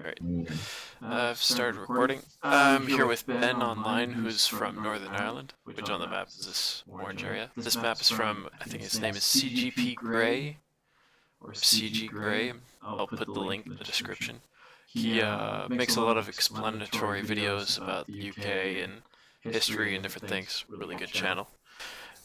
Alright, Mm. I've started recording. I'm here with Ben online, who's from Northern Ireland, which on the map is this orange area. This map is from, I think his name is CGP Gray, or CG Gray. I'll put the link in the description. He makes a lot of explanatory videos about the UK and history and different things. Really good channel.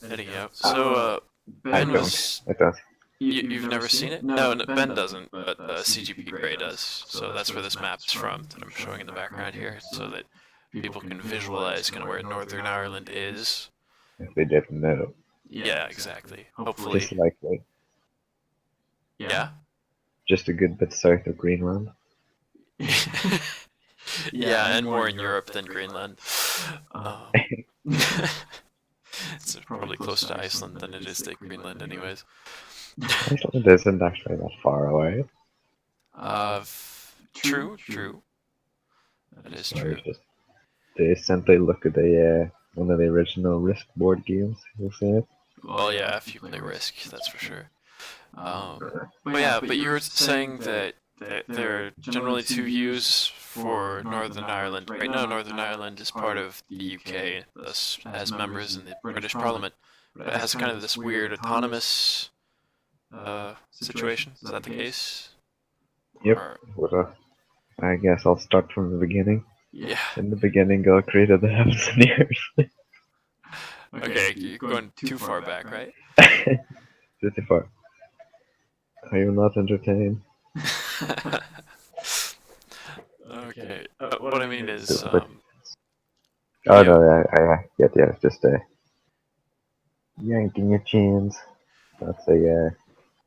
Anyhow, so I Ben don't. was I don't. you've never seen it? No, no, Ben doesn't, but CGP Grey does. So that's where this map is from that I'm showing in the background here, so that people can visualize kind of where Northern Ireland is. If they didn't know, Yeah, exactly. just Hopefully. likely, Yeah? just a good bit south of Greenland. Yeah, and more in Europe than Greenland. It's probably closer to Iceland than it is to Greenland anyways. Iceland isn't actually that far away. Uh, true. That is Or true. just they simply look at the one of the original Risk board games. You'll see it. Well, yeah, if you play Risk, that's for sure. But yeah, but you were saying that there are generally two views for Northern Ireland. Right now, Northern Ireland is part of the UK, thus has members in the British Parliament, but it has kind of this weird autonomous situation. Is that the case? Yep. Or, I guess I'll start from the beginning. yeah. In the beginning, God created the heavens and the earth. Okay, you're going too far back, right? 54. Are you not entertained? Okay. What I mean is, Oh you know, no, I get you. It's just yanking your chains. That's a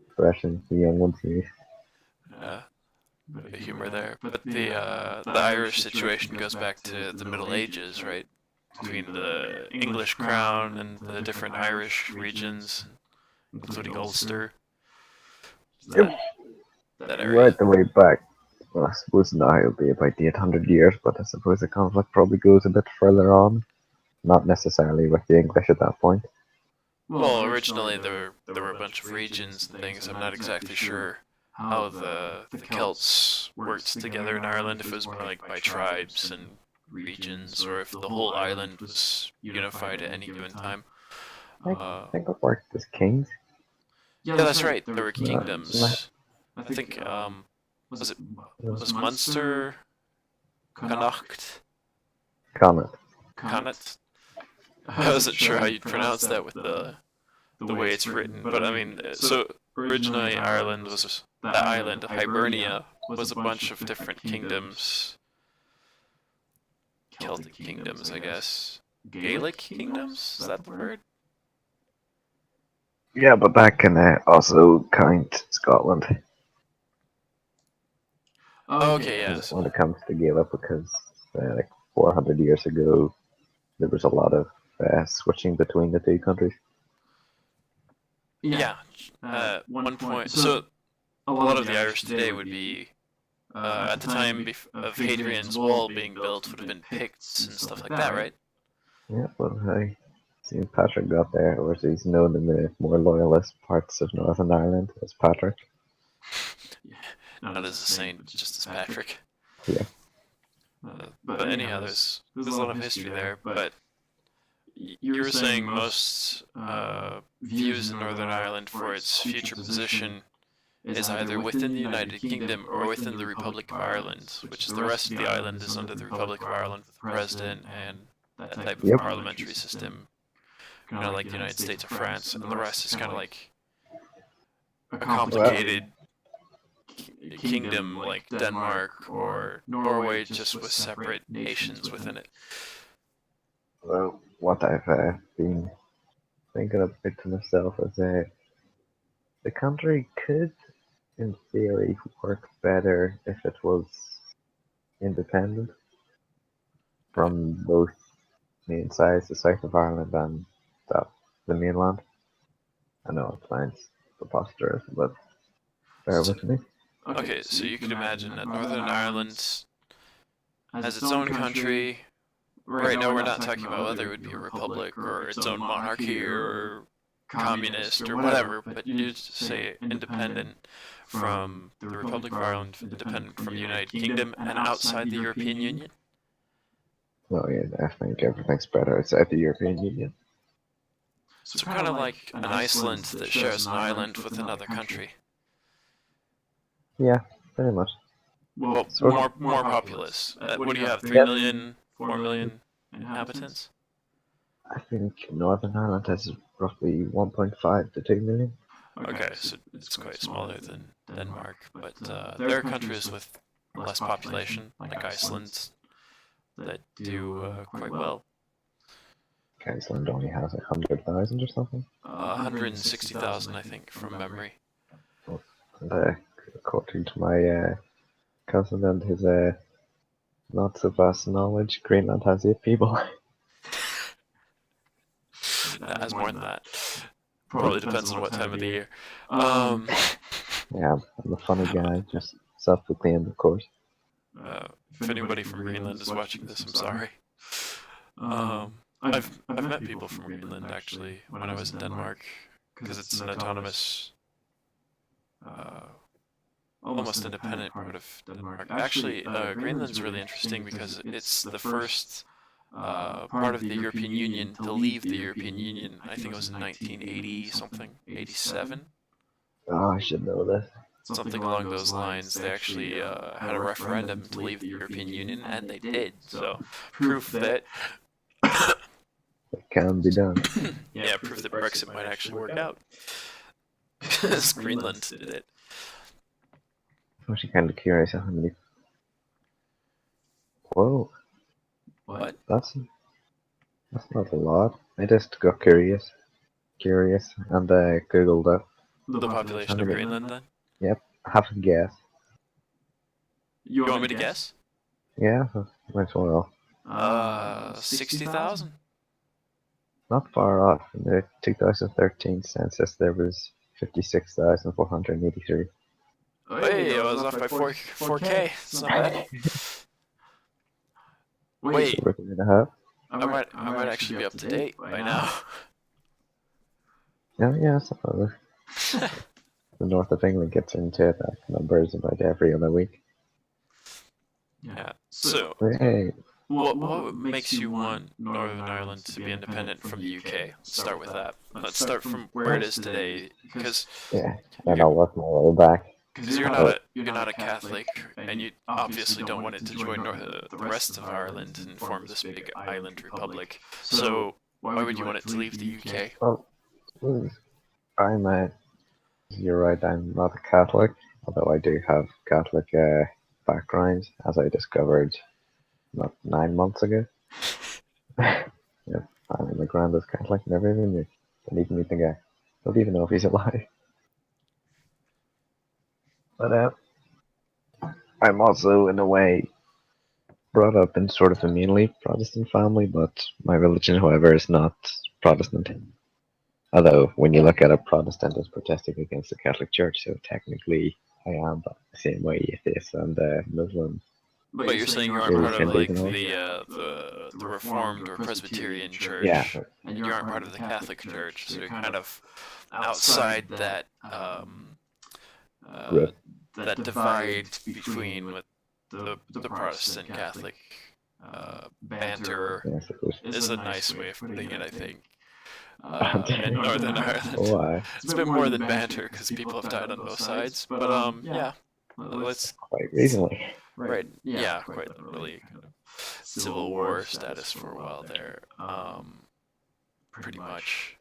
expression the young ones use. bit of humor there. But the Irish situation goes back to the Middle Ages, right? Between the English crown and the different Irish regions, including Ulster. Yep. That Right area. the way back. Well, I suppose now it'll be about 800 years, but I suppose the conflict probably goes a bit further on. Not necessarily with the English at that point. Well, originally there were a bunch of regions and things. I'm not exactly sure how the Celts worked together in Ireland. If it was more like by tribes and regions, or if the whole island was unified at any given time. I Uh, think it worked as kings. yeah, that's right. There were Uh, kingdoms. I think was it was Munster, Connacht, Connacht. Connacht? I wasn't sure how you'd pronounce that with the way it's written, but I mean, so originally Ireland was the island of Hibernia was a bunch of different kingdoms, Celtic kingdoms, I guess. Gaelic kingdoms? Is that the word? Yeah, but that can also count Scotland Okay, yes. when it comes to Gaelic because like 400 years ago there was a lot of switching between the two countries. Yeah. One point. So a lot of the Irish today would be at the time of Hadrian's Wall being built would have been Picts and stuff like that, right? Yeah, but St. Patrick got there, or as he's known in the more loyalist parts of Northern Ireland as Patrick. Not as a saint, but just as Patrick. Yeah. But anyhow, there's a lot of history there. But you were saying most views in Northern Ireland for its future position is either within the United Kingdom or within the Republic of Ireland, which is the rest of the island is under the Republic of Ireland with the president and that type of Yep. parliamentary system, kind of like the United States or France, and the rest is kind of like a complicated kingdom like Denmark or Norway, just with separate nations within it. Well, what I've been thinking a bit to myself is the country could, in theory, work better if it was independent from both main sides, the south of Ireland and the mainland. I know it sounds preposterous, but bear So, with me. okay, so you could imagine that Northern Ireland has its own country. Right now, we're not talking about whether it would be a republic or its own monarchy or communist or whatever, but you just say independent from the Republic of Ireland, independent from the United Kingdom, and outside the European Union. Oh yeah, I think everything's better outside the European Union. So kind of like an Iceland that shares an island with another country. Yeah, pretty much. Well, Sort of. more populous. What do you have? 3 million, 4 million inhabitants? I think Northern Ireland has roughly 1.5 to 2 million. Okay, so it's quite smaller than Denmark, but there are countries with less population, like Iceland, that do quite well. Iceland only has 100,000 or something. 160,000, I think, from memory. And according to my cousin and his not so vast knowledge, Greenland has 8 people. That has more than that. Probably depends on what time of the year. Yeah, I'm a funny guy, just self-proclaimed, of course. If anybody from Greenland is watching this, I'm sorry. I've met people from Greenland actually when I was in Denmark, because it's an autonomous, almost independent part of Denmark. Actually, Greenland's really interesting because it's the first part of the European Union to leave the European Union. I think it was in 1980 something, 87. Oh, I should know this. Something along those lines. They actually had a referendum to leave the European Union, and they did. So, proof that It can be done. yeah, proof that Brexit might actually work out. Because Greenland did it. I'm actually kind of curious how many. Whoa, What? that's not a lot. I just got curious, and googled it. The population of Greenland, then? Yep, have a guess. You want me to guess? Yeah, might as well. 60,000? Not far off. In the 2013 census, there was 56,483. Hey, I was off by 4K. It's not bad. Wait, So we're gonna have. I might actually be up to date by now. Yeah, so the north of England gets into that numbers about every other week. Yeah. So, Hey, what makes you want Northern Ireland to be independent from the UK? Let's start with that. Let's start from where it is today, because yeah, and I'll work my way back. you're not a Catholic, and you obviously don't want it to join the rest of Ireland and form this big island republic. So why would you want it to leave the UK? Well, I'm you're right, I'm not a Catholic, although I do have Catholic background, as I discovered not 9 months ago. Yeah, my granddad's Catholic, never even knew. Don't even meet the guy. Don't even know if he's alive. But I'm also, in a way, brought up in sort of a mainly Protestant family, but my religion, however, is not Protestant. Although, when you look at it, Protestant is protesting against the Catholic Church, so technically I am the same way atheists and Muslims. But you're saying you aren't part of like the Reformed or Presbyterian Church, Yeah. and you aren't part of the Catholic Church, so you're kind of outside that Group. that divide between what the Protestant Catholic banter Yeah, I suppose. is a nice way of putting it, I think. In Northern Ireland, Why? it's a bit more than banter because people have died on both sides. But yeah, let's Quite recently. right, yeah, quite literally kind of civil war status for a while there. Pretty much,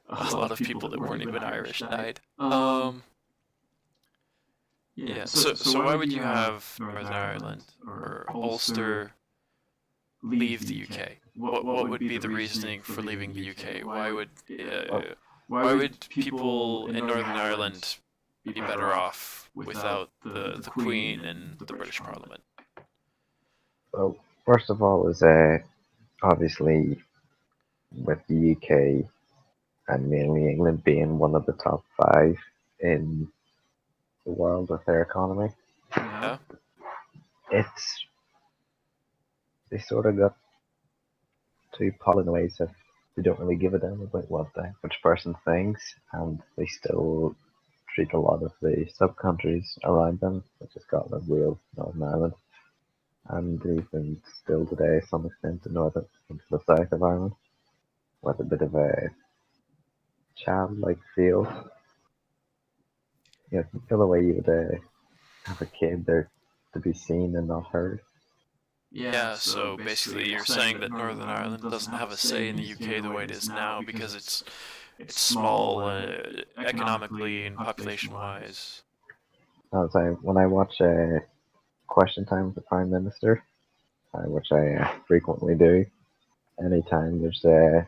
a lot of people that weren't even Irish died. Yeah. So why would you have Northern Ireland or Ulster leave the UK? What would be the reasoning for leaving the UK? Why would people in Northern Ireland be better off without the Queen and the British Parliament? Well, first of all, is obviously with the UK and mainly England being one of the top 5 in the world with their economy, Yeah. they sort of got too paranoid of they don't really give a damn about what the average person thinks, and they still treat a lot of the sub-countries around them, such as Scotland, Wales, Northern Ireland, and even still today, to some extent, into the south of Ireland, with a bit of a childlike feel. The way you would have a kid there to be seen and not heard. Yeah, so basically you're saying that Northern Ireland doesn't have a say in the UK the way it is now because it's small economically and population-wise. When I watch Question Time with the Prime Minister, which I frequently do, anytime there's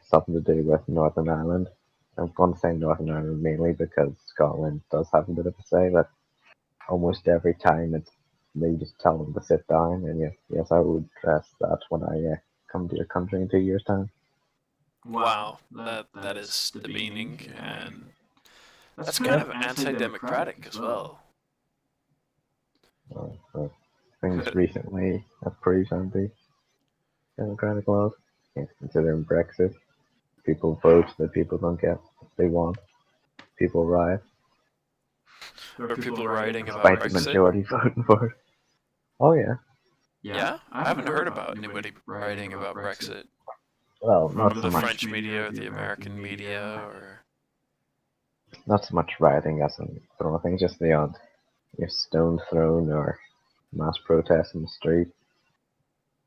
something to do with Northern Ireland, I'm going to say Northern Ireland mainly because Scotland does have a bit of a say, but almost every time they just tell them to sit down, and yes, I will address that when I come to your country in 2 years' time. Wow, that is demeaning, and that's kind of anti-democratic as well. Things recently have proved anti-democratic laws. Considering Brexit, people vote that people don't get what they want. People riot. There are people rioting about Despite the Brexit. majority voting for it. Oh yeah. Yeah, I haven't heard about anybody writing about Brexit. Well, From not the so much. French media or the American media, or Not so much rioting as in throwing things, just the odd stone thrown or mass protests in the street.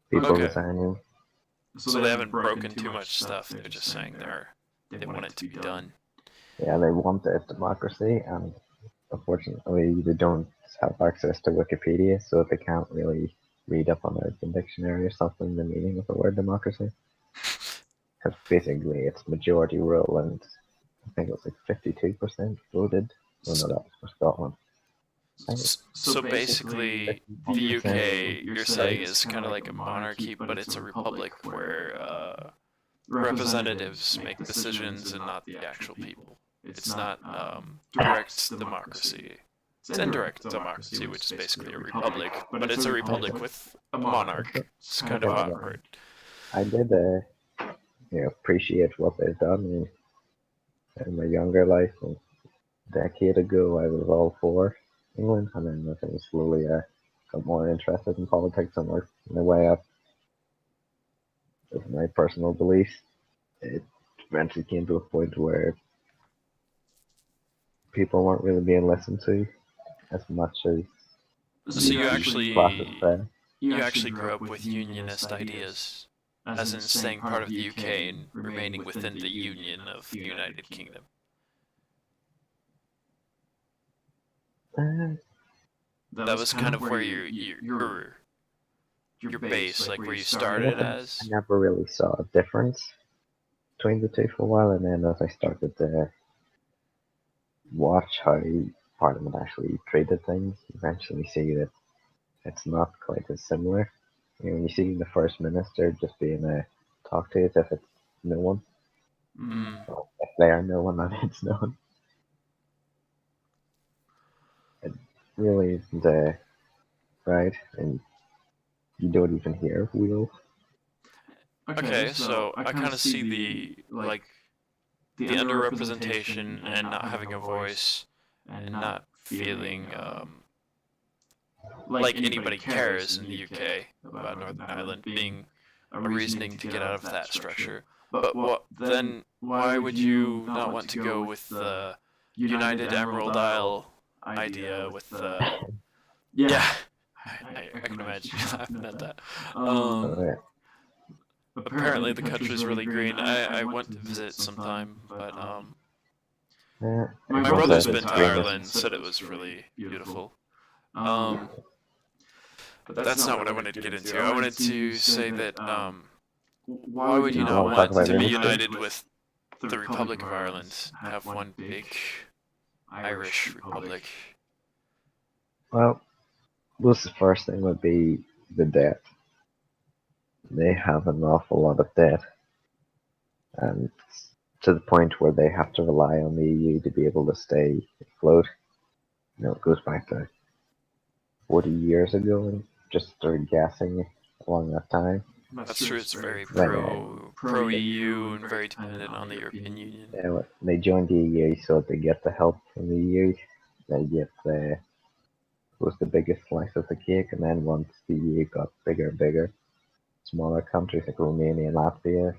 People okay. resigning. So they haven't broken too much stuff. They're just saying they want it to be done. Yeah, they want a democracy, and unfortunately, they don't have access to Wikipedia, so they can't really read up on the dictionary or something the meaning of the word democracy. Because basically, it's majority rule, and I think it was like 52% voted. Oh no, that was for Scotland. So basically, the UK, you're saying, is kind of like a monarchy, but it's a republic where representatives make decisions and not the actual people. It's not direct democracy. It's indirect democracy, which is basically a republic, but it's a republic with a monarch. It's kind of awkward. I did appreciate what they've done in my younger life. A decade ago, I was all for England, and then I think slowly got more interested in politics and worked my way up. With my personal beliefs, it eventually came to a point where people weren't really being listened to as much as So you classes actually said. you actually grew up with unionist ideas, as in staying part of the UK and remaining within the Union of the United Kingdom. That was kind of where your base, like where you started as. I never really saw a difference between the two for a while, and then as I started to watch how Parliament actually treated things, you eventually see that it's not quite as similar. When you see the First Minister just being talked to as if it's no one. Well, if they are no one, then it's no one. It really isn't right, and you don't even hear wheels. Okay, so I kind of see the underrepresentation and not having a voice and not feeling like anybody cares in the UK about Northern Ireland being a reasoning to get out of that structure. But then why would you not want to go with the United Emerald Isle idea with the yeah, I can imagine you laughing at that. Apparently the country's really green. I want to visit sometime, but my brother's been to Ireland, said it was really beautiful. But that's not what I wanted to get into. I wanted to say that why would you not want to be united with the Republic of Ireland, have one big Irish republic? Well, the first thing would be the debt. They have an awful lot of debt, and to the point where they have to rely on the EU to be able to stay afloat. It goes back to 40 years ago and just started gassing along that time. That's true. It's very pro pro-EU and very dependent on the European Union. They joined the EU, so they get the help from the EU. They get was the biggest slice of the cake, and then once the EU got bigger and bigger, smaller countries like Romania and Latvia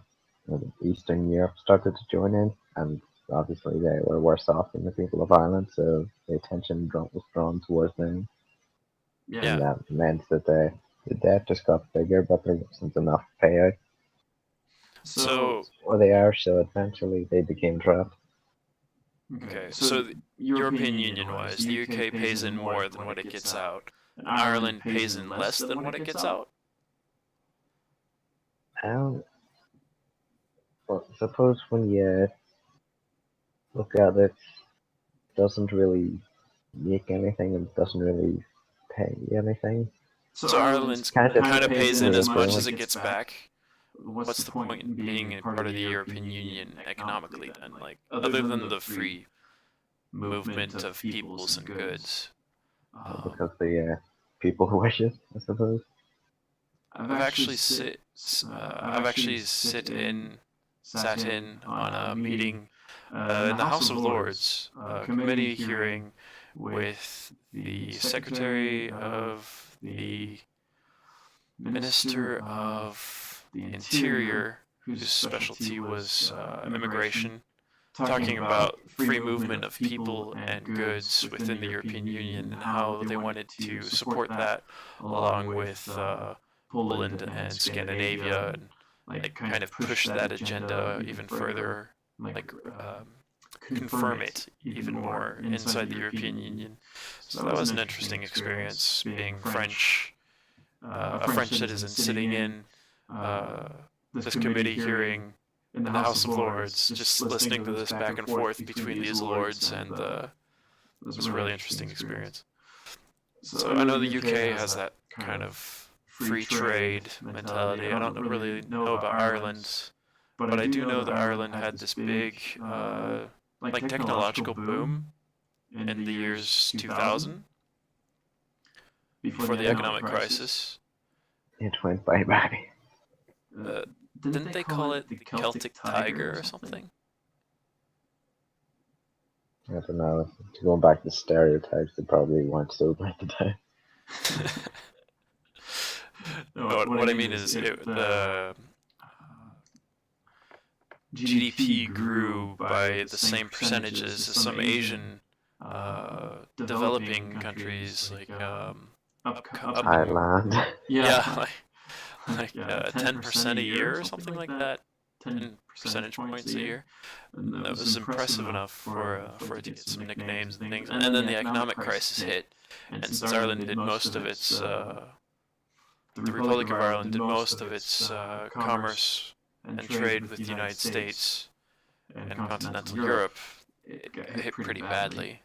and Eastern Europe started to join in, and obviously they were worse off than the people of Ireland, so the attention was drawn towards them. Yeah. And that meant that the debt just got bigger, but there wasn't enough payout So, for the Irish, so eventually they became trapped. okay, so European Union-wise, the UK pays in more than what it gets out, and Ireland pays in less than what it gets out? Well, suppose when you look at it, it doesn't really make anything and doesn't really pay anything. So Ireland's kind of pays in as much Yeah. as it gets back. What's the point in being a part of the European Union economically then? Like, other than the free movement of peoples and goods. Because the people wish it, I suppose. I've actually sat in on a meeting in the House of Lords, a committee hearing with the Secretary of the Minister of the Interior, whose specialty was immigration, talking about free movement of people and goods within the European Union and how they wanted to support that along with Poland and Scandinavia, and like kind of push that agenda even further, like confirm it even more inside the European Union. So that was an interesting experience, being French, a French citizen sitting in this committee hearing in the House of Lords, just listening to this back and forth between these lords, and it was a really interesting experience. So I know the UK has that kind of free trade mentality. I don't really know about Ireland, but I do know that Ireland had this big like technological boom in the years 2000 before the economic crisis. It went bye-bye. Didn't they call it the Celtic Tiger or something? I don't know. Going back to stereotypes, they probably weren't so bad at the time. What I mean is the GDP grew by the same percentages as some Asian developing countries, like Thailand. yeah, like 10% a year or something like that, 10 percentage points a year. And that was impressive enough for it to get some nicknames and things. And then the economic crisis hit, and since Ireland did most of its the Republic of Ireland did most of its commerce and trade with the United States and continental Europe, it got hit pretty badly.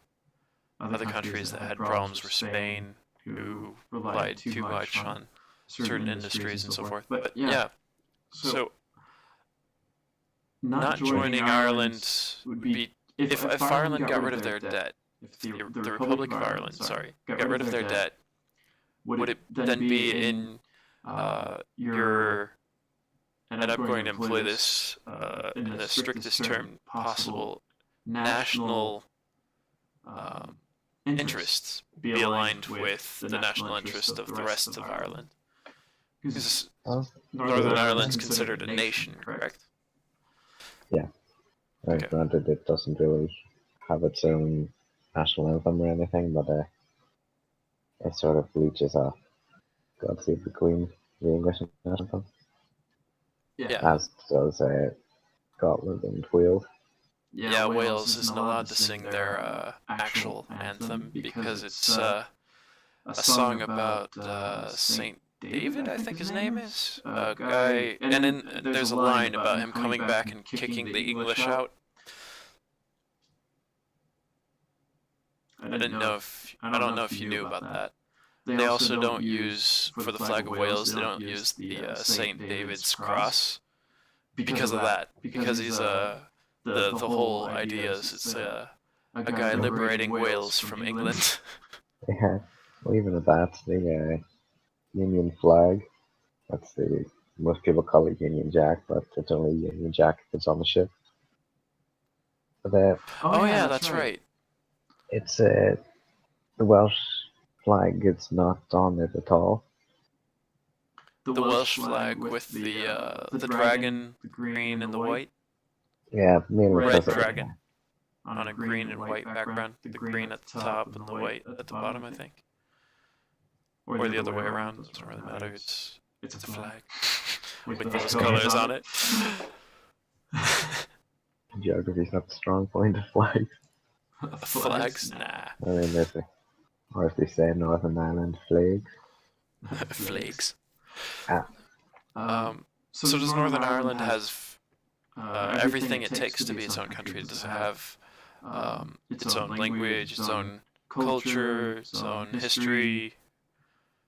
Other countries that had problems were Spain, who relied too much on certain industries and so forth. But yeah, so not joining Ireland would be, if Ireland got rid of their debt, if the Republic of Ireland, sorry, got rid of their debt, would it then be in your, and I'm going to employ this in the strictest term possible, national interests be aligned with the national interest of the rest of Ireland? Because Northern Ireland's considered a nation, correct? Yeah. Okay. Granted, it doesn't really have its own national anthem or anything, but it sort of leeches off God Save the Queen, the English national anthem. Yeah. As does Scotland and Wales. Yeah, Wales isn't allowed to sing their actual anthem because it's a song about Saint David, I think his name is, a guy, and then there's a line about him coming back and kicking the English out. I don't know if you knew about that. They also don't use, for the flag of Wales, they don't use the Saint David's cross because of that. Because he's the whole idea is it's a guy liberating Wales from England. Yeah. Well, even if that's the Union flag, that's the most people call it Union Jack, but it's only Union Jack if it's on the ship. But Oh yeah, that's right. it's the Welsh flag is not on it at all. The Welsh flag with the dragon, the green and the white, Yeah, mainly red because of dragon on a green and white background. The green at the top and the white at the bottom, I think, or the other way around. Doesn't really matter. It's a flag with those colors on it. geography's not the strong point of flags. Flags, nah. I mean, or as they say, Northern Ireland flags. Flags. Ah, So does Northern Ireland has everything it takes to be its own country? Does it have its own language, its own culture, its own history,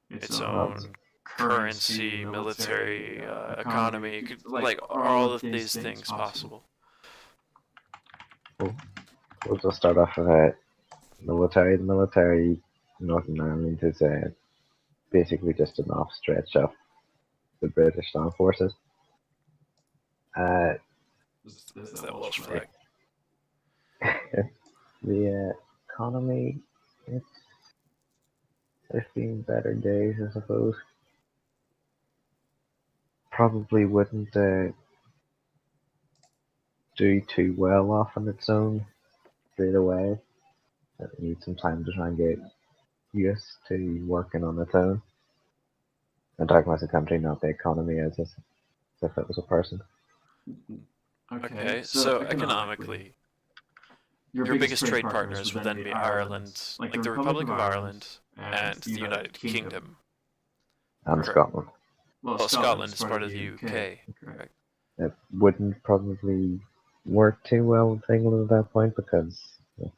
its well, own currency, military, economy? Like, are all of these things possible? we'll just start off with military. The military in Northern Ireland is basically just an offstretch of the British Armed Forces. Uh, Is that Welsh flag? the economy, it's there's been better days, I suppose. Probably wouldn't do too well off on its own straight away. It needs some time to try and get used to working on its own. I'm talking about the country, not the economy, as if it was a person. Okay, so economically, your biggest trade partners would then be Ireland, like the Republic of Ireland and the United Kingdom. And Correct. Scotland. Well, Scotland is part of the UK, correct? It wouldn't probably work too well with England at that point because it's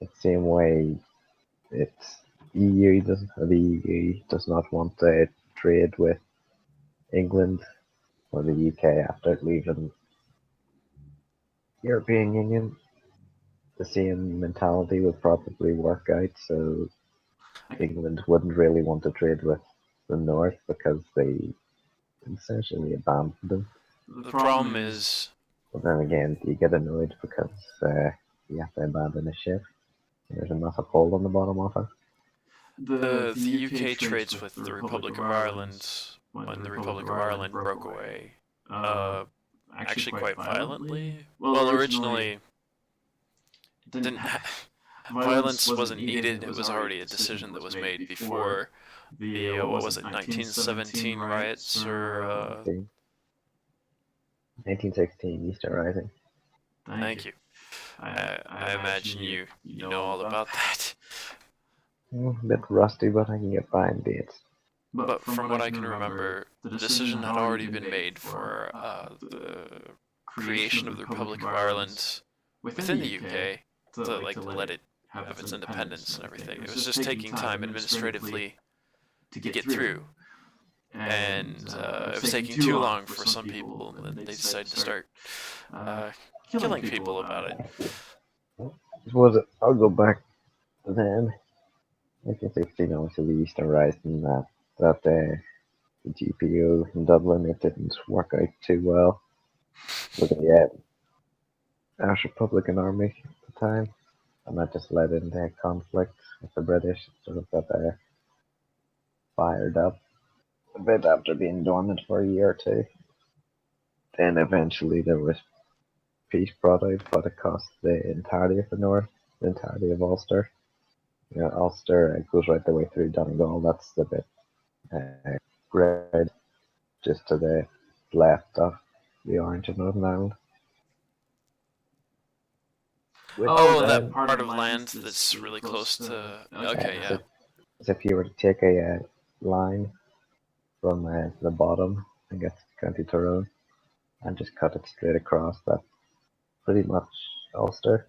the same way it's the EU does not want to trade with England or the UK after leaving European Union. The same mentality would probably work out, so England wouldn't really want to trade with the North because they essentially abandoned them. The problem is But then again, you get annoyed because you have to abandon a ship. There's a massive hole on the bottom of it. the UK trades with the Republic of Ireland when the Republic of Ireland broke away. Actually, quite violently. Well, originally, didn't violence wasn't needed. It was already a decision that was made before the what was it, 1917 riots or 1916 Easter Rising. Thank you. I imagine you know all about that. A bit rusty, but I can get by in dates. But from what I can remember, the decision had already been made for the creation of the Republic of Ireland within the UK to like let it have its independence and everything. It was just taking time administratively to get through, and it was taking too long for some people, and then they decided to start killing people about it. I'll go back then. 1916, obviously the Easter Rising, that the GPO in Dublin, it didn't work out too well with the Irish Republican Army at the time, and that just led into conflict with the British. Sort of got fired up a bit after being dormant for a year or two. Then eventually there was peace brought out, but it cost the entirety of the north, the entirety of Ulster. You know, Ulster goes right the way through Donegal. That's the bit red just to the left of the orange of Northern Ireland. Oh, that part of land that's really close to. Okay, yeah. So if you were to take a line from the bottom, I guess County Tyrone, and just cut it straight across, that's pretty much Ulster.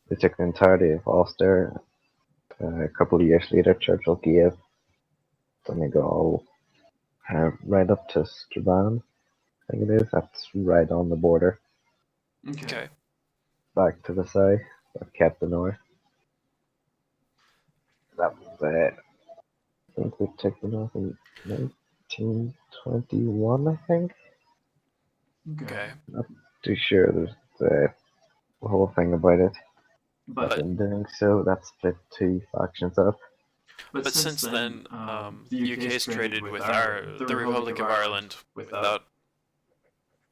They took the entirety of Ulster. A couple of years later, Churchill gave Donegal right up to Strabane, I think it is. That's right on the border. Okay. Back to the south, but kept the north. That was it. I think we took the north and no. 1921, I think. Okay. Not too sure. There's the whole thing about it. But But in doing so, that split two factions up. but since then, the UK's traded with the Republic of Ireland without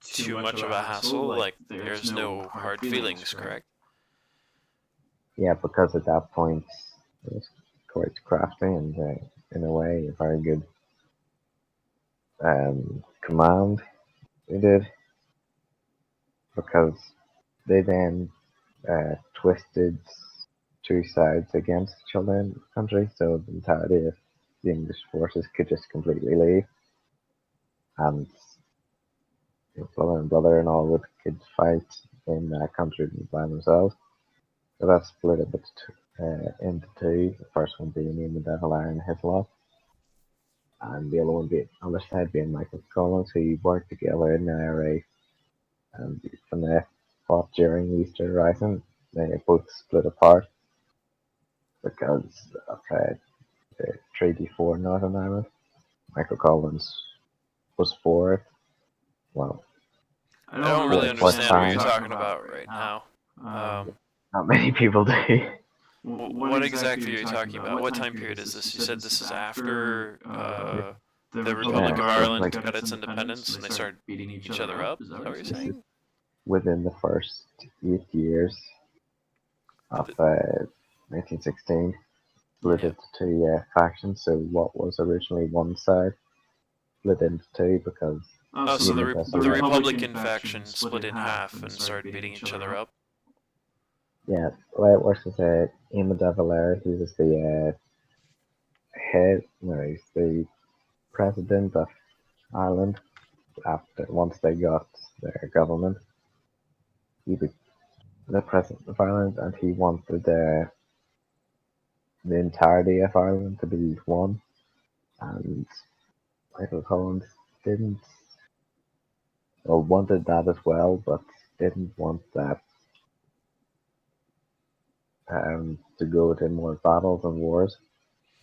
too much of a hassle. Like, there's no hard feelings, correct? Yeah, because at that point it was quite crafty and, in a way, a very good command they did, because they then twisted two sides against each other in the country, so the entirety of the English forces could just completely leave, and brother and brother and all could fight in that country by themselves. So that split it into two. The first one being Ian the Devil and his lot, and the other one being on the side being Michael Collins, who worked together in the IRA, and when they fought during the Easter Rising, they both split apart because of the Treaty for Northern Ireland. Michael Collins was for it. Well, I don't really understand what you're talking about right now. not many people do. What exactly are you talking about? What time period is this? You said this is after the Republic of Ireland got its independence and they started beating each other up? Is that what you're saying? Within the first 8 years of 1916, split Yeah. into two factions. So what was originally one side split into two because Oh, so Ian the Republican faction split in half and started beating each other up? yeah, the way it works is Ian de Valera, he was the he's the president of Ireland after once they got their government. He was the president of Ireland, and he wanted the entirety of Ireland to be one. And Michael Collins didn't, or wanted that as well, but didn't want that to go to more battles and wars.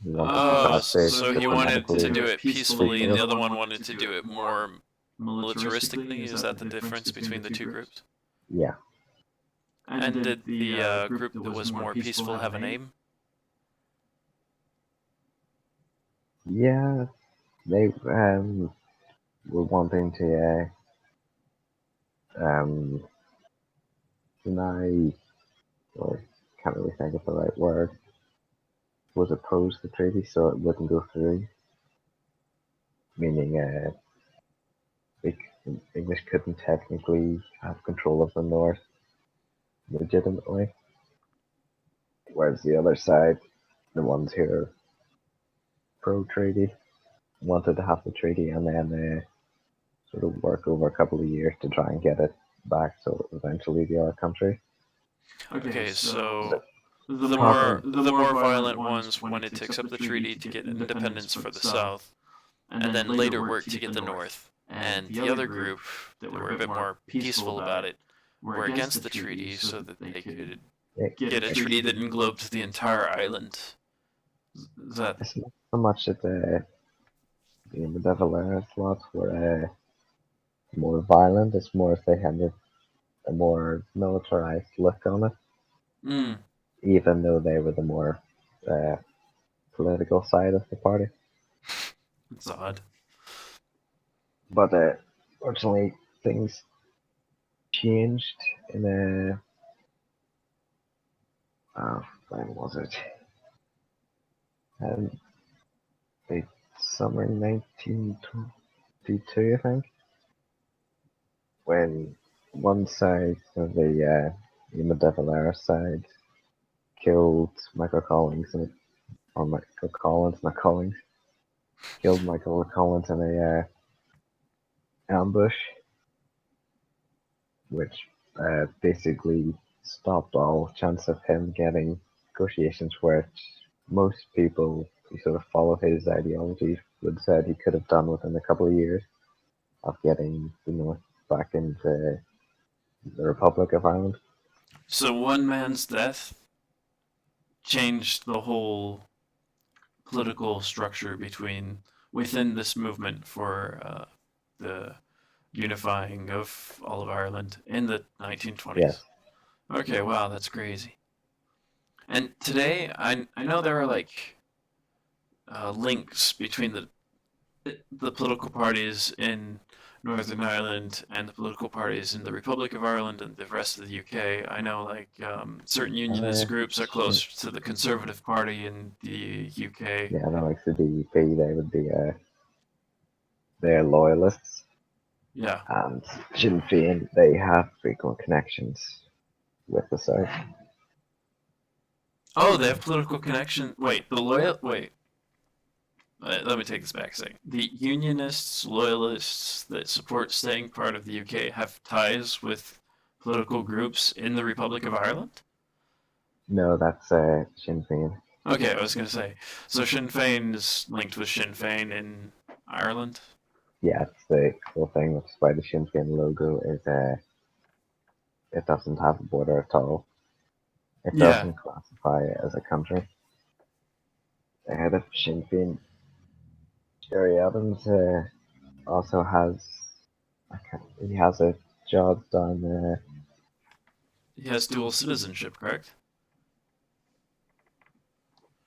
He wanted to Oh, have it so he wanted to do it peacefully and the peaceful. other one wanted to do it more militaristically? Is that the difference between the two groups? Yeah, And did the group that was more peaceful have a name? yeah, they were wanting to deny, or can't really think of the right word, was opposed the treaty so it wouldn't go through, meaning the English couldn't technically have control of the north legitimately, whereas the other side, the ones who are pro-treaty, wanted to have the treaty and then sort of work over a couple of years to try and get it back so eventually the other country. Okay, so Partly. the more violent ones wanted to accept the treaty to get independence for the South, and then later work to get the North. And the other group that were a bit more peaceful about it were against the treaty so that they could get a treaty that englobed the entire island. Is that It's not so much that the Devil slots were more violent, it's more if they had a more militarized look on it, mm, even though they were the more uh, political side of the party. it's odd. But fortunately, things changed in when was it? Um, the summer 1922, I think, when one side of the Devil side killed Michael Collins, or Michael Collins, not Collins, killed Michael Collins in a ambush, which basically stopped all chance of him getting negotiations, which most people who sort of follow his ideology would have said he could have done within a couple of years of getting the North back into the Republic of Ireland. So one man's death changed the whole political structure between within this movement for the unifying of all of Ireland in the 1920s. Yes. Okay, wow, that's crazy. And today, I know there are like links between the political parties in Northern Ireland and the political parties in the Republic of Ireland and the rest of the UK. I know like certain unionist groups are Sinn- close to the Conservative Party in the UK. yeah, no, like the DUP, they would be they're loyalists, Yeah. and Sinn Féin, they have frequent connections with the South. Oh, they have political connection. Wait, the loyal. Wait, let me take this back a second. The unionists, loyalists that support staying part of the UK have ties with political groups in the Republic of Ireland? No, that's Sinn Féin. Okay, I was going to say. So Sinn Féin is linked with Sinn Féin in Ireland? Yeah, it's the whole thing. That's why the Sinn Féin logo is it doesn't have a border at all. It Yeah. doesn't classify it as a country. The head of Sinn Féin, Jerry Adams, also has he has a job done. He has dual citizenship, correct?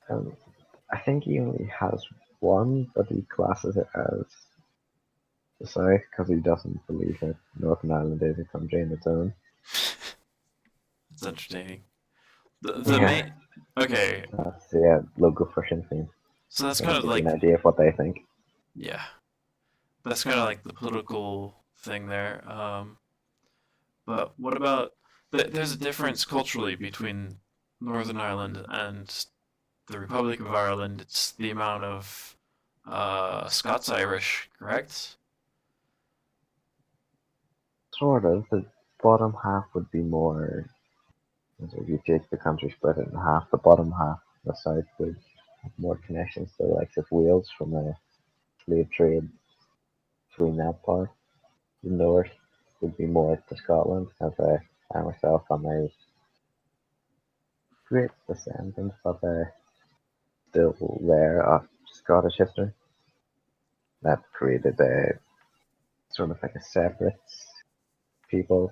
Um, I think he only has one, but he classes it as the South because he doesn't believe that Northern Ireland is a country in its own. It's entertaining. The Yeah, main. Okay, that's the logo for Sinn Féin. so that's kind That'll of give you an like. idea of what they think. Yeah. That's kind of like the political thing there. But what about there's a difference culturally between Northern Ireland and the Republic of Ireland. It's the amount of Scots Irish, correct? Sort of. The bottom half would be more. So if you take the country, split it in half, the bottom half, the south, would have more connections to the likes of Wales from a slave trade between that part. The north would be more to Scotland, as I myself am a great descendant of still there of Scottish history. That created a sort of like a separate people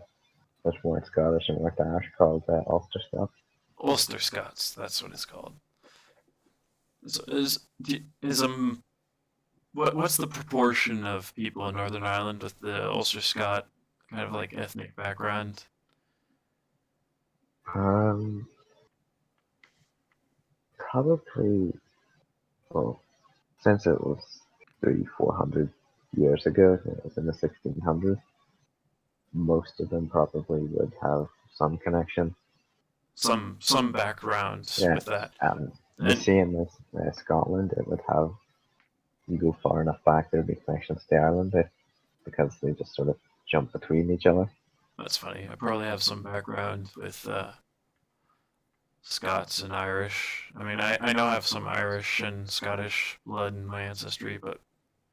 that weren't Scottish and weren't Irish called ulster-scots. Ulster-scots, that's what it's called. So is what's the proportion of people in Northern Ireland with the Ulster-Scot kind of like ethnic background? Um, Probably, well, since it was 400 years ago, it was in the 1600s, most of them probably would have some connection. Some background Yeah, with that. and the And same as Scotland, it would have, you go far enough back, there'd be connections to Ireland because they just sort of jump between each other. that's funny. I probably have some background with Scots and Irish. I mean, I know I have some Irish and Scottish blood in my ancestry, but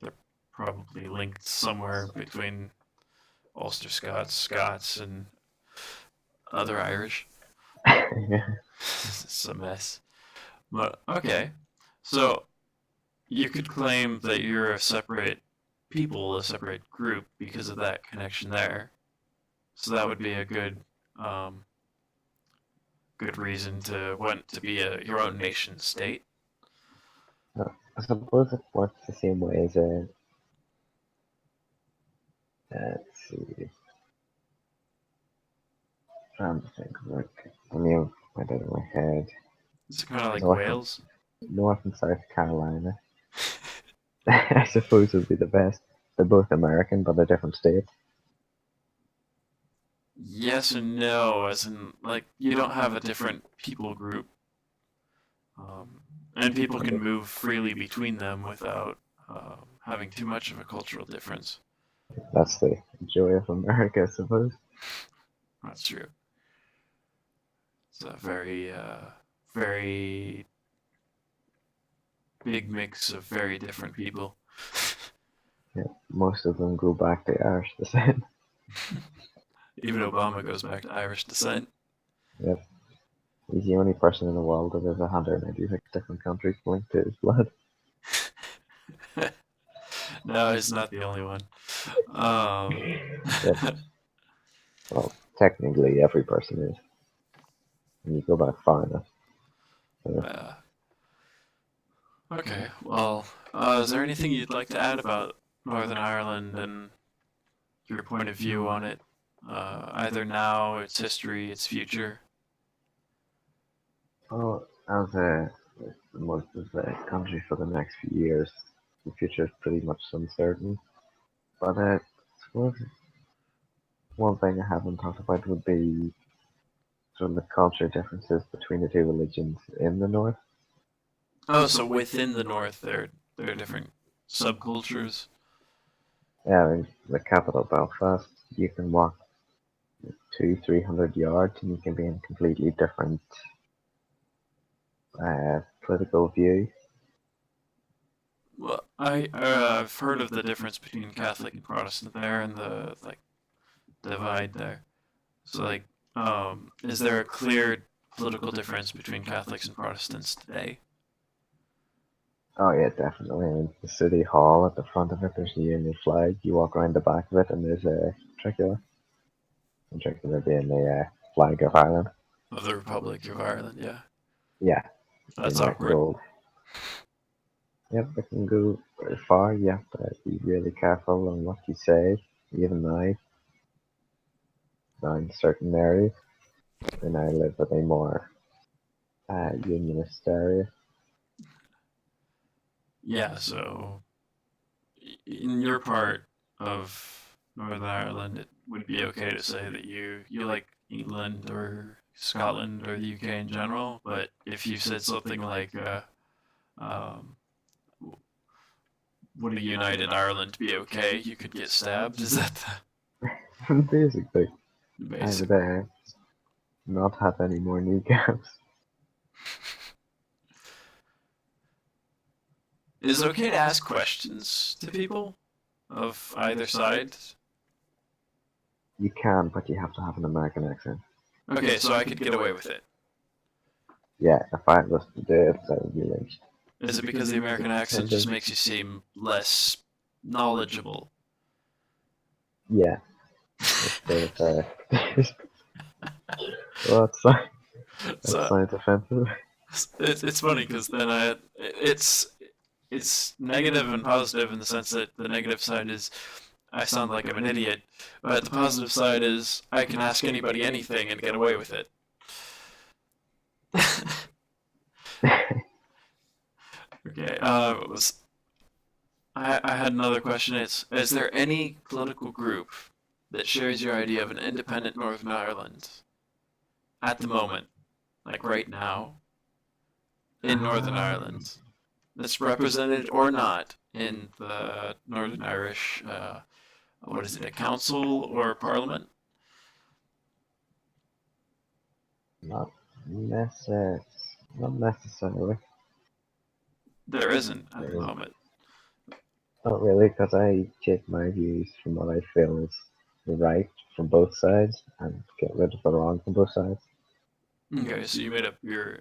they're probably linked somewhere between Ulster Scots, Scots, and other Irish. Yeah. It's a mess. But okay, so you could claim that you're a separate people, a separate group because of that connection there. So that would be a um, good reason to want to be your own nation state. I suppose it works the same way as let's see, trying to think of like, I mean, right out of my head. It's kind of like North, Wales. North and South Carolina. I suppose would be the best. They're both American, but they're different states. Yes and no, as in like you don't have a different people group, and people can move freely between them without having too much of a cultural difference. That's the joy of America, I suppose. That's true. It's a very big mix of very different people. Yeah, most of them go back to Irish descent. Even Obama goes back to Irish descent. Yep. He's the only person in the world that has 196 different countries linked to his blood. No, he's not the only one. Um, Yep. Well, technically every person is. When you go back far enough. uh, okay, well, is there anything you'd like to add about Northern Ireland and your point of view on it? Either now, its history, its future? Well, as most of the country for the next few years, the future is pretty much uncertain. But suppose one thing I haven't talked about would be sort of the culture differences between the two religions in the north. Oh, so within the North, there are different subcultures. Yeah, in the capital Belfast, you can walk 300 yards and you can be in completely different political view. Well, I've heard of the difference between Catholic and Protestant there, and the like divide there. So like, is there a clear political difference between Catholics and Protestants today? Oh yeah, definitely. In the city hall at the front of it, there's the Union flag. You walk around the back of it, and there's a tricolour. The tricolour being the flag of Ireland. Of the Republic of Ireland, yeah. Yeah, That's in awkward. gold. Yep, it can go very far. You have to be really careful on what you say. Even now in certain areas, and I live in a more unionist area. Yeah, so in your part of Northern Ireland, it would be okay to say that you like England or Scotland or the UK in general, but if you said something like, um, would a united Ireland be okay? You could get stabbed. Is that Basically, the I basic? would not have any more kneecaps. Is it okay to ask questions to people of either side? You can, but you have to have an American accent. Okay, so I could get away with it. Yeah, if I was to do it, I would be lynched. Is it because the American accent just makes you seem less knowledgeable? Yeah, it's sort of, well, that So sounds offensive. it's funny because then it's negative and positive in the sense that the negative side is I sound like I'm an idiot, but the positive side is I can ask anybody anything and get away with it. Okay. I had another question. Is there any political group that shares your idea of an independent Northern Ireland at the moment, like right now, in Northern Ireland, that's represented or not in the Northern Irish, what is it, a council or parliament? Not necess- not necessarily. There isn't at the moment. Not really, because I take my views from what I feel is the right from both sides and get rid of the wrong from both sides. Okay, so you made up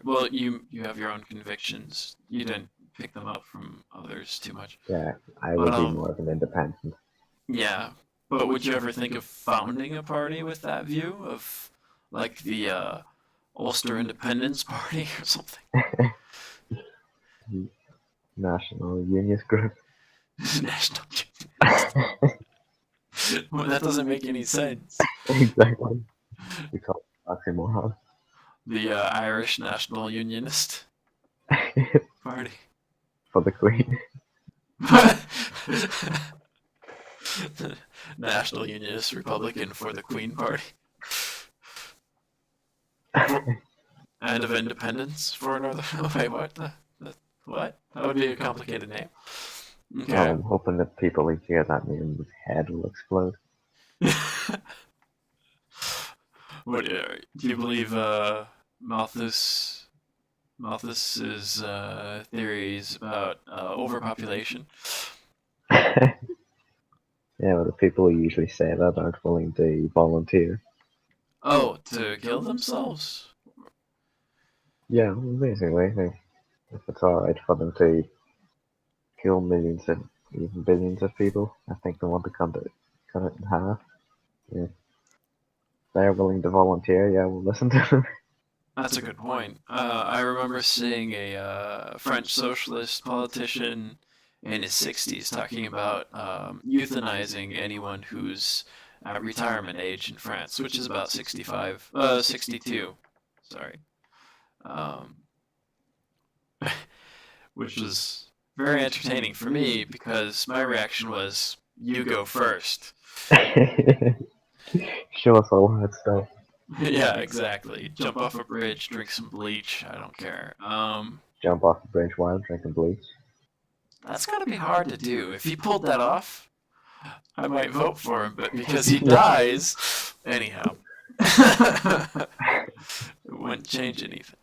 well, you have your own convictions. You didn't pick them up from others too much. Yeah, I But would be more of an independent. yeah. But would you ever think of founding a party with that view of like the Ulster Independence Party or something? National Unionist Group. National Well, that doesn't make any sense. Exactly. We call it oxymoron. The Irish National Unionist Party. For the Queen. National Unionist Republican for the Queen Party. And of Independence for Northern. Wait, what? What? That would be a complicated name. Okay. I'm hoping that people who hear that name, his head will explode. What do you believe? Malthus's theories about overpopulation. Yeah, but the people who usually say that aren't willing to volunteer. Oh, to kill themselves? Yeah, basically, if it's alright for them to kill millions of even billions of people. I think they want to cut it in half. Yeah. They're willing to volunteer, yeah, we'll listen to them. That's a good point. I remember seeing a French socialist politician in his 60s talking about euthanizing anyone who's at retirement age in France, which is about 62, sorry. Um, which was very entertaining for me because my reaction was, you go first. Show us all how it's done. Yeah, exactly. Jump off a bridge, drink some bleach, I don't care. Jump off the bridge while drinking bleach. That's gotta be hard to do. If he pulled that off, I might vote for him, but because he Yeah. dies, anyhow, it wouldn't change anything.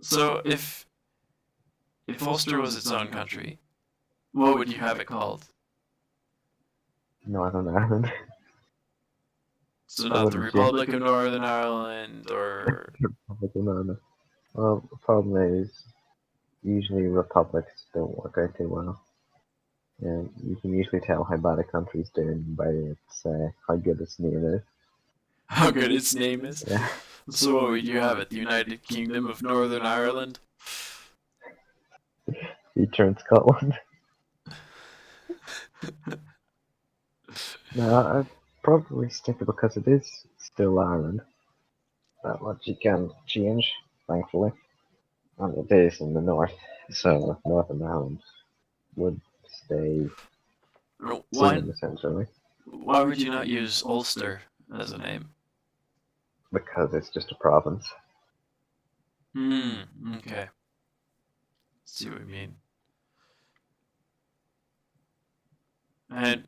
So if Ulster was its own country, what would you have it called? Northern Ireland. So not the Republic of Northern Ireland or Republic of Ireland. Well, the problem is, usually republics don't work out too well. And you can usually tell how bad a country's doing by its how good its name is. how good its name is. Yeah. So what would you have it? The United Kingdom of Northern Ireland? Feature in Scotland. No, I'd probably stick it because it is still Ireland. That much you can change, thankfully. And it is in the north, so Northern Ireland would stay Why, same essentially. why would you not use Ulster as a name? Because it's just a province. Okay. See what you mean. And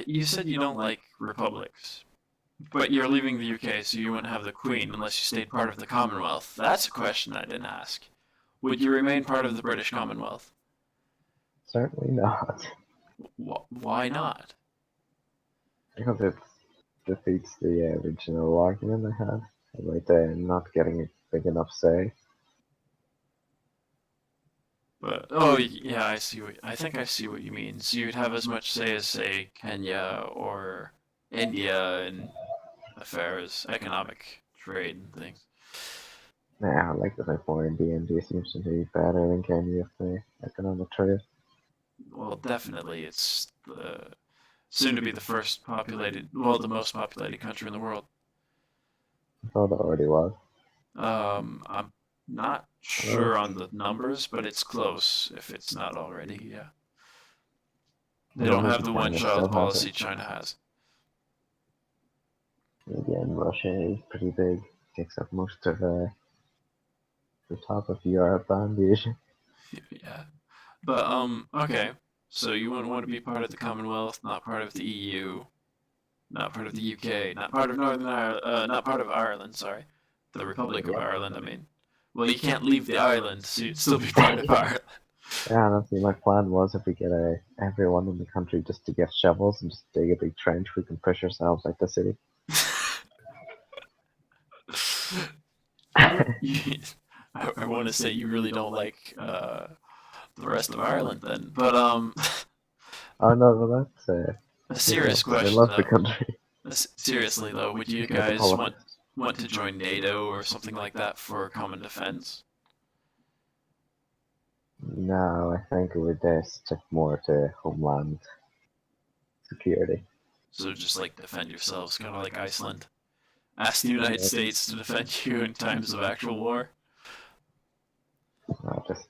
you said you don't like republics, but you're leaving the UK, so you wouldn't have the Queen unless you stayed part of the Commonwealth. That's a question I didn't ask. Would you remain part of the British Commonwealth? Certainly not. Why not? Because it defeats the original argument I had about not getting a big enough say. But yeah, I think I see what you mean. So you'd have as much say as, say, Kenya or India in affairs, economic trade and things. Nah, I like the think more DMD seems to be better than Kenya for the economic trade. Well, definitely, it's soon to be the first populated, well, the most populated country in the world. I thought it already was. I'm not sure on the numbers, but it's close if it's not already. Yeah. They don't have the one-child policy China has. Again, Russia is pretty big. Takes up most of the top of Europe and Asia. Yeah. But okay. So you wouldn't want to be part of the Commonwealth, not part of the EU, not part of the UK, not part of Northern Ireland, not part of Ireland. Sorry, the Republic of Ireland. I mean, well, you can't leave the island, so you'd still be part of Ireland. Yeah, that's my plan was if we get everyone in the country just to get shovels and just dig a big trench, we can push ourselves out the city. I want to say you really don't like the rest of Ireland then, but Oh no, that's a serious I question love the though. country. Seriously though, would you guys want to join NATO or something like that for common defense? No, I think it would stick more to homeland security. So just like defend yourselves, kind of like Iceland. Ask the United States to defend you in times of actual war. Just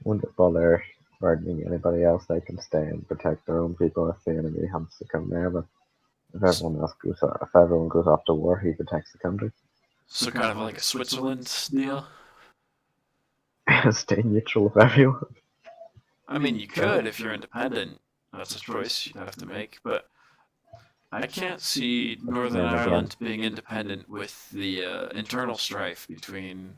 wouldn't bother burdening anybody else. They can stay and protect their own people if the enemy wants to come there. But if everyone goes off to war, he protects the country. So kind of like a Switzerland deal. Stay neutral with everyone. I mean, you could if you're independent. That's a choice you'd have to make, but I can't see Northern Ireland being independent with the internal strife between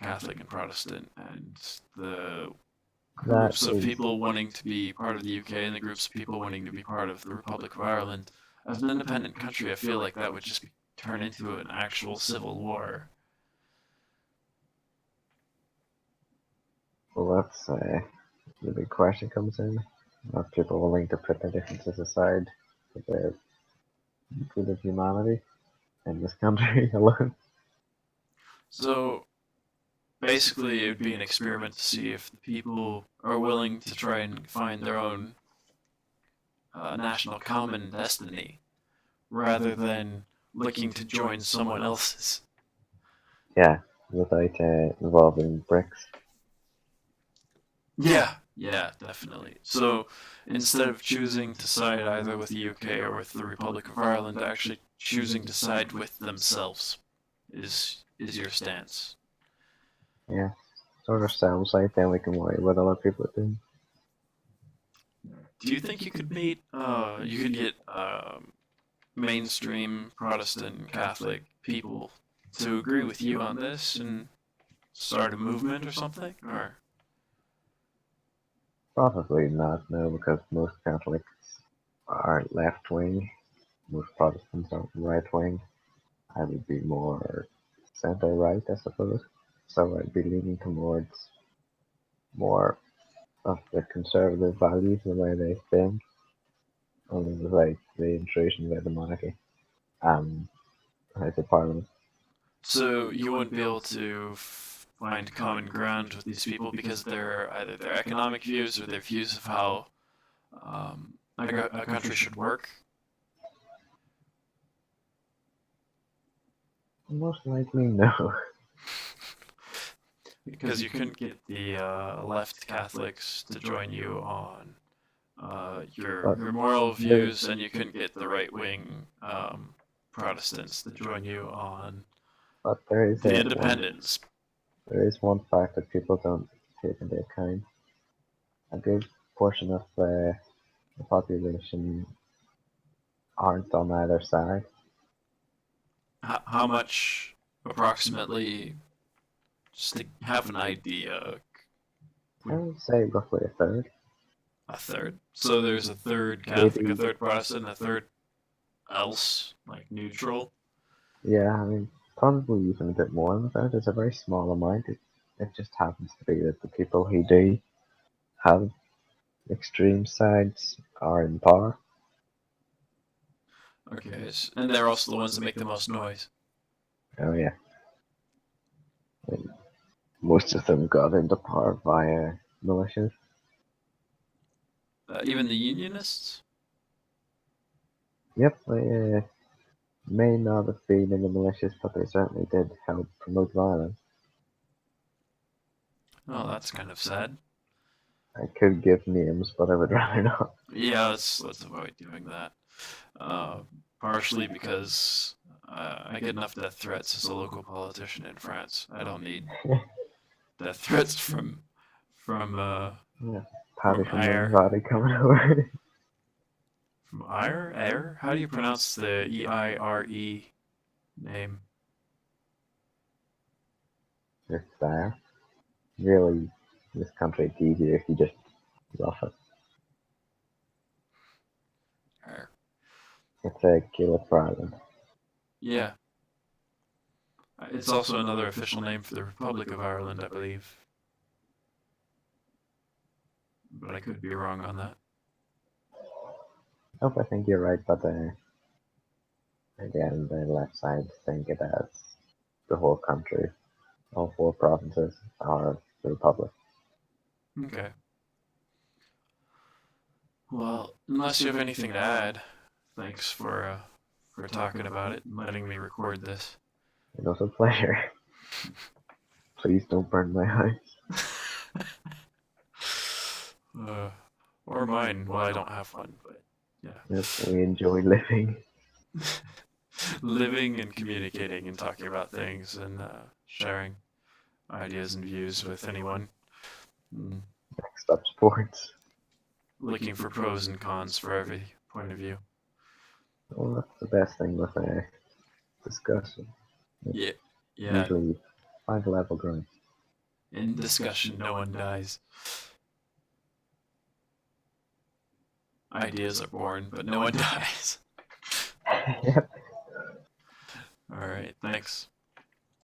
Catholic and Protestant, and the groups of people wanting to be part of the UK and the groups of people wanting to be part of the Republic of Ireland. As an independent country, I feel like that would just turn into an actual civil war. Well, the big question comes in. Are people willing to put their differences aside for the good of humanity in this country alone? So basically, it would be an experiment to see if the people are willing to try and find their own national common destiny rather than looking to join someone else's. Yeah, without involving bricks. Yeah, definitely. So instead of choosing to side either with the UK or with the Republic of Ireland, actually choosing to side with themselves is your stance. Yeah, sort of sounds like then we can worry what other people are doing. Do you think you could meet? You could get mainstream Protestant Catholic people to agree with you on this and start a movement or something, or Probably not, no, because most Catholics are left wing, most Protestants are right wing. I would be more center right, I suppose. So I'd be leaning towards more of the conservative values, the way they think, only like the intrusion by the monarchy and the parliament. so you wouldn't be able to find common ground with these people because they're either their economic views or their views of how a country should work. Most likely, no. Because you couldn't get the left Catholics to join you on But your moral there, views, and you couldn't get the right wing Protestants to join you on but there is the a independents. there is one fact that people don't take into account. A good portion of the population aren't on either side. How much approximately, just to have an idea, I would would say roughly a third. a third? So there's a third Catholic, a Maybe, third Protestant, a third else, like neutral. yeah, I mean, probably even a bit more than that. It's a very small amount. It just happens to be that the people who do have extreme sides are in power. Okay, and they're also the ones that make the most noise. Oh, yeah. And most of them got into power via militias. Even the unionists. Yep, they may not have been in the militias, but they certainly did help promote violence. Oh, that's kind of sad. I could give names, but I would rather not. Yeah, let's avoid doing that. Uh, Partially because I get enough death threats as a local politician in France. I don't need death threats from Yeah, Paddy from from the Air. Valley coming over. From Air? Air? How do you pronounce the EIRE name? It's there. Really, this country it's easier if you just rough it. Air. It's a Gaelic for Ireland. Yeah. It's also another official name for the Republic of Ireland, I believe. But I could be wrong on that. Nope, I think you're right, but again, the left side think it as the whole country, all four provinces are the Republic. Okay. Well, unless you have anything to add, thanks for talking about it and letting me record this. It was a pleasure. Please don't burn my house. uh, or mine. Well, I don't have one, but yeah. Yep, we enjoy living. Living and communicating and talking about things and sharing ideas and views with anyone. Mm. Next up, sports. Looking for pros and cons for every point of view. Well, that's the best thing with a discussion. Yeah. Yeah. Usually, find level ground. In discussion, no one dies. Ideas are born, but no one dies. Yep. All right. Thanks.